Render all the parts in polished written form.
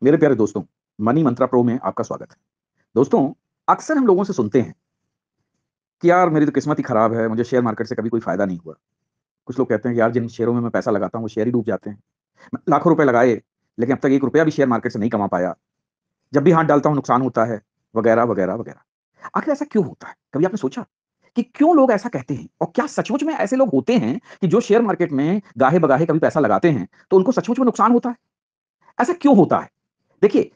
मेरे प्यारे दोस्तों, मनी मंत्रा प्रो में आपका स्वागत है। दोस्तों, अक्सर हम लोगों से सुनते हैं कि यार मेरी तो किस्मत ही खराब है, मुझे शेयर मार्केट से कभी कोई फ़ायदा नहीं हुआ। कुछ लोग कहते हैं कि यार जिन शेयरों में मैं पैसा लगाता हूँ, वो शेयर ही डूब जाते हैं। लाखों रुपए लगाए, लेकिन अब तक ₹1 भी शेयर मार्केट से नहीं कमा पाया। जब भी हाथ डालता हूँ नुकसान होता है, वगैरह, वगैरह, वगैरह। आखिर ऐसा क्यों होता है? कभी आपने सोचा कि क्यों लोग ऐसा कहते हैं? और क्या सचमुच में ऐसे लोग होते हैं कि जो शेयर मार्केट में गाहे-बगाहे कभी पैसा लगाते हैं, तो उनको सचमुच में नुकसान होता है? ऐसा क्यों होता है? देखिए,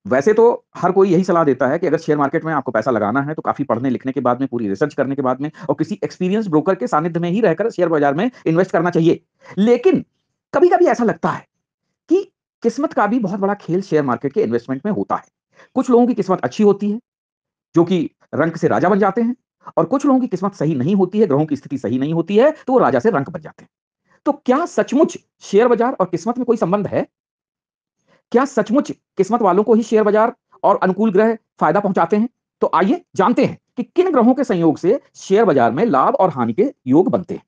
वैसे तो हर कोई यही सलाह देता है कि अगर शेयर मार्केट में आपको पैसा लगाना है, तो काफ़ी पढ़ने-लिखने के बाद में, पूरी रिसर्च करने के बाद में और किसी एक्सपीरियंस ब्रोकर के सानिध्य में ही रहकर शेयर बाज़ार में इन्वेस्ट करना चाहिए। लेकिन कभी-कभी ऐसा लगता है कि किस्मत का भी बहुत बड़ा खेल शेयर मार्केट के इन्वेस्टमेंट में होता है। कुछ लोगों की किस्मत अच्छी होती है, जो कि रंक से राजा बन जाते हैं और कुछ लोगों की किस्मत सही नहीं होती है, ग्रहों की स्थिति सही नहीं होती है, तो वो राजा से रंक बन जाते हैं। तो क्या सचमुच शेयर बाज़ार और किस्मत में कोई संबंध है? क्या सचमुच किस्मत वालों को ही शेयर बाजार और अनुकूल ग्रह फायदा पहुंचाते हैं? तो आइए जानते हैं कि किन ग्रहों के संयोग से शेयर बाजार में लाभ और हानि के योग बनते हैं।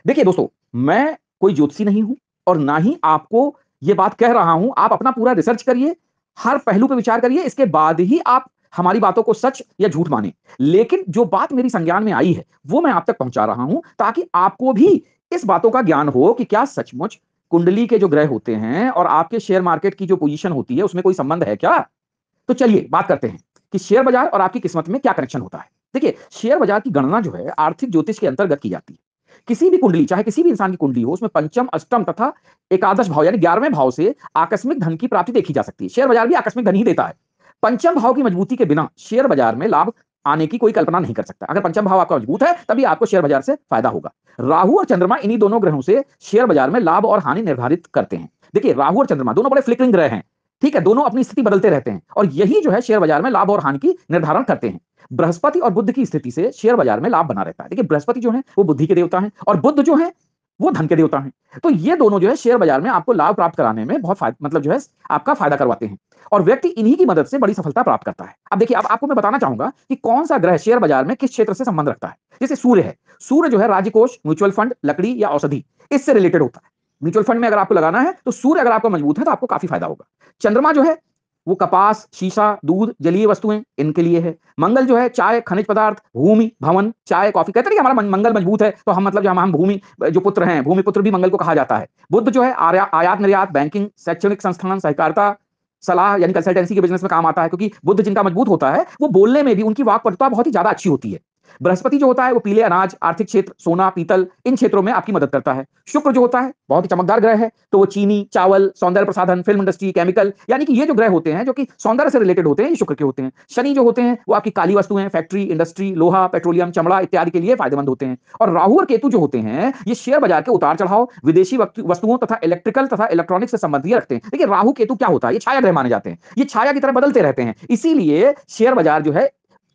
देखिए दोस्तों, मैं कोई ज्योतिषी नहीं हूं और ना ही आपको ये बात कह रहा हूं। आप अपना पूरा रिसर्च करिए, हर पहलू पे विचार करिए, इसके बाद ही आप हमारी बातों को सच या झूठ माने। लेकिन जो बात मेरी संज्ञान में आई है, वो मैं आप तक पहुंचा रहा हूं ताकि आपको भी इस बातों का ज्ञान हो कि क्या सचमुच कुंडली के जो ग्रह होते हैं और आपके शेयर मार्केट की जो पोजीशन होती है, उसमें कोई संबंध है क्या? तो चलिए बात करते हैं कि शेयर बाजार और आपकी किस्मत में क्या कनेक्शन होता है। देखिए, शेयर बाजार की गणना जो है आर्थिक ज्योतिष के अंतर्गत की जाती है। किसी भी कुंडली, चाहे किसी भी इंसान की कुंडली हो, उसमें पंचम, अष्टम तथा एकादश भाव यानी 11वें भाव से आकस्मिक धन की प्राप्ति देखी जा सकती है। शेयर बाजार भी आकस्मिक धन ही देता है। पंचम भाव की मजबूती के बिना शेयर बाजार में लाभ आने की कोई कल्पना नहीं कर सकता। अगर पंचम भाव आपका मजबूत है, तभी आपको शेयर बाजार से फायदा होगा। राहु और चंद्रमा इन्हीं दोनों ग्रहों से शेयर बाजार में लाभ और हानि निर्धारित करते हैं। देखिए, राहु और चंद्रमा दोनों बड़े फ्लिकरिंग ग्रह हैं। ठीक है, दोनों अपनी स्थिति बदलते रहते हैं और यही जो है शेयर बाजार में लाभ और हानि की निर्धारण करते हैं। बृहस्पति और बुध की स्थिति से शेयर बाजार में लाभ बना रहता है। देखिए, बृहस्पति जो है वो बुद्धि के देवता हैं और बुध जो है वो धन के देवता हैं। तो ये दोनों जो है शेयर बाजार में आपको लाभ प्राप्त कराने में बहुत मतलब जो है आपका फायदा करवाते हैं और व्यक्ति इन्हीं की मदद से बड़ी सफलता प्राप्त करता है। अब देखिए, अब आपको मैं बताना चाहूंगा कि कौन सा ग्रह शेयर बाजार में किस क्षेत्र से संबंध रखता है। जैसे सूर्य है, सूर्य जो है राज्यकोष, म्यूचुअल फंड, लकड़ी या औषधि, इससे रिलेटेड होता है। म्यूचुअल फंड में अगर आपको लगाना है तो सूर्य अगर आपका मजबूत है तो आपको काफी फायदा होगा। चंद्रमा जो है वो कपास, शीशा, दूध, जलीय वस्तुएं इनके लिए है। मंगल जो है चाय, खनिज पदार्थ, भूमि, भवन, चाय, कॉफी। कहते हैं कि हमारा मंगल मजबूत है तो हम मतलब जो हम भूमि जो पुत्र हैं, भूमि पुत्र भी मंगल को कहा जाता है। बुध जो है आयात निर्यात, बैंकिंग, शैक्षणिक संस्थान, सहकारिता, सलाह यानी कंसल्टेंसी के बिजनेस में काम आता है, क्योंकि बुध जिनका मजबूत होता है वो बोलने में भी उनकी वाक्पटुता बहुत ही ज्यादा अच्छी होती है। बृहस्पति जो होता है वो पीले अनाज, आर्थिक क्षेत्र, सोना, पीतल, इन क्षेत्रों में आपकी मदद करता है। शुक्र जो होता है बहुत ही चमकदार ग्रह है, तो वो चीनी, चावल, सौंदर्य प्रसाधन, फिल्म इंडस्ट्री, केमिकल, यानी कि ये जो ग्रह होते हैं जो कि सौंदर्य से रिलेटेड होते हैं, ये शुक्र के होते हैं। शनि जो होते हैं वो आपकी काली वस्तुएं, फैक्ट्री, इंडस्ट्री, लोहा, पेट्रोलियम, चमड़ा इत्यादि के लिए फायदेमंद होते हैं। और राहु और केतु जो होते हैं ये शेयर बाजार के उतार चढ़ाव, विदेशी वस्तुओं तथा इलेक्ट्रिकल तथा इलेक्ट्रॉनिक से संबंधित रखते हैं। देखिए, राहु केतु क्या होता है, ये छाया ग्रह माने जाते हैं, ये छाया की तरह बदलते रहते हैं, इसीलिए शेयर बाजार जो है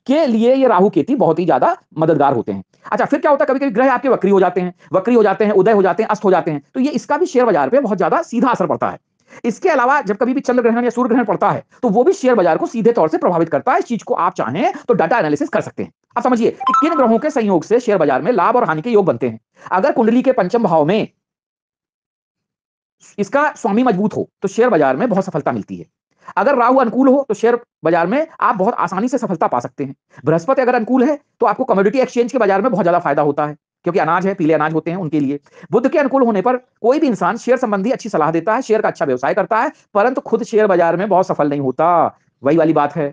के लिए ये राहु केतु बहुत ही ज्यादा मददगार होते हैं। अच्छा, फिर क्या होता है, कभी-कभी ग्रह आपके वक्री हो जाते हैं, उदय हो जाते हैं, अस्त हो जाते हैं, तो ये इसका भी शेयर बाजार पे बहुत ज्यादा सीधा असर पड़ता है। इसके अलावा जब कभी भी चंद्र ग्रहण या सूर्य ग्रहण पड़ता है, तो वो भी शेयर बाजार को सीधे तौर से प्रभावित करता है। इस चीज को आप चाहें तो डाटा एनालिसिस कर सकते हैं। अब समझिए कि किन ग्रहों के संयोग से शेयर बाजार में लाभ और हानि के योग बनते हैं। अगर कुंडली के पंचम भाव में इसका स्वामी मजबूत हो, तो शेयर बाजार में बहुत सफलता मिलती है। अगर राहु अनुकूल हो तो शेयर बाजार में आप बहुत आसानी से सफलता पा सकते हैं। बृहस्पति अगर अनुकूल है तो आपको कमोडिटी एक्सचेंज के बाजार में बहुत ज्यादा फायदा होता है, क्योंकि अनाज है, पीले अनाज होते हैं उनके लिए। बुध के अनुकूल होने पर कोई भी इंसान शेयर संबंधी अच्छी सलाह देता है, शेयर का अच्छा व्यवसाय करता है, परंतु खुद शेयर बाजार में बहुत सफल नहीं होता। वही वाली बात है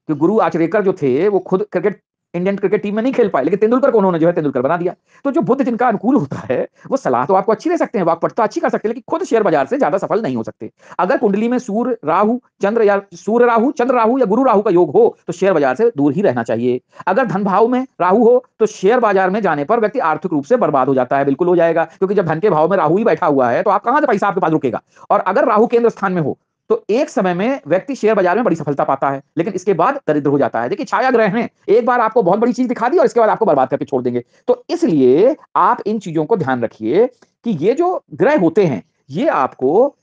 कि गुरु आचरेकर जो थे वो खुद क्रिकेट इंडियन क्रिकेट टीम में नहीं खेल पाए, लेकिन तेंदुलकर को उन्होंने जो है तेंदुलकर बना दिया। तो जो बुध जिनका अनुकूल होता है वो सलाह तो आपको अच्छी दे सकते हैं, वाक्पटुता अच्छी कर सकते हैं, लेकिन खुद शेयर बाजार से ज्यादा सफल नहीं हो सकते। अगर कुंडली में सूर्य राहु चंद्र या सूर्य राहु चंद्र राहु या गुरु राहु का योग हो तो शेयर बाजार से दूर ही रहना चाहिए। अगर धन भाव में राहु हो तो शेयर बाजार में जाने पर व्यक्ति आर्थिक रूप से बर्बाद हो जाता है, बिल्कुल हो जाएगा, क्योंकि जब धन के भाव में राहु ही बैठा हुआ है तो आप कहां से पैसा आपके पास रुकेगा। और अगर राहु केंद्र स्थान में हो तो एक समय में व्यक्ति शेयर बाजार में बड़ी सफलता पाता है, लेकिन इसके बाद दरिद्र हो जाता है। देखिए, छाया ग्रह हैं, एक बार आपको बहुत बड़ी चीज दिखा दी और इसके बाद आपको बर्बाद करके छोड़ देंगे। तो इसलिए आप इन चीजों को ध्यान रखिए कि ये जो ग्रह होते हैं ये आपको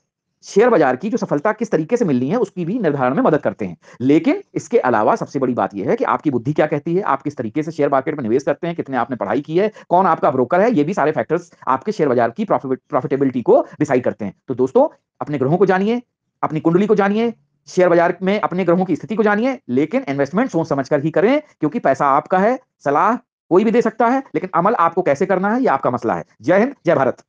शेयर बाजार की जो सफलता किस तरीके से मिलनी है उसकी भी निर्धारण में मदद करते हैं। लेकिन इसके अलावा सबसे बड़ी बात यह है कि आपकी बुद्धि क्या कहती है, आप किस तरीके से शेयर मार्केट में निवेश करते हैं, कितने आपने पढ़ाई की है, कौन आपका ब्रोकर है, ये भी सारे फैक्टर्स आपके शेयर बाजार की प्रॉफिटेबिलिटी को डिसाइड करते हैं। तो दोस्तों, अपने ग्रहों को जानिए, अपनी कुंडली को जानिए, शेयर बाजार में अपने ग्रहों की स्थिति को जानिए, लेकिन इन्वेस्टमेंट सोच समझकर ही करें, क्योंकि पैसा आपका है, सलाह कोई भी दे सकता है, लेकिन अमल आपको कैसे करना है, ये आपका मसला है। जय हिंद, जय भारत।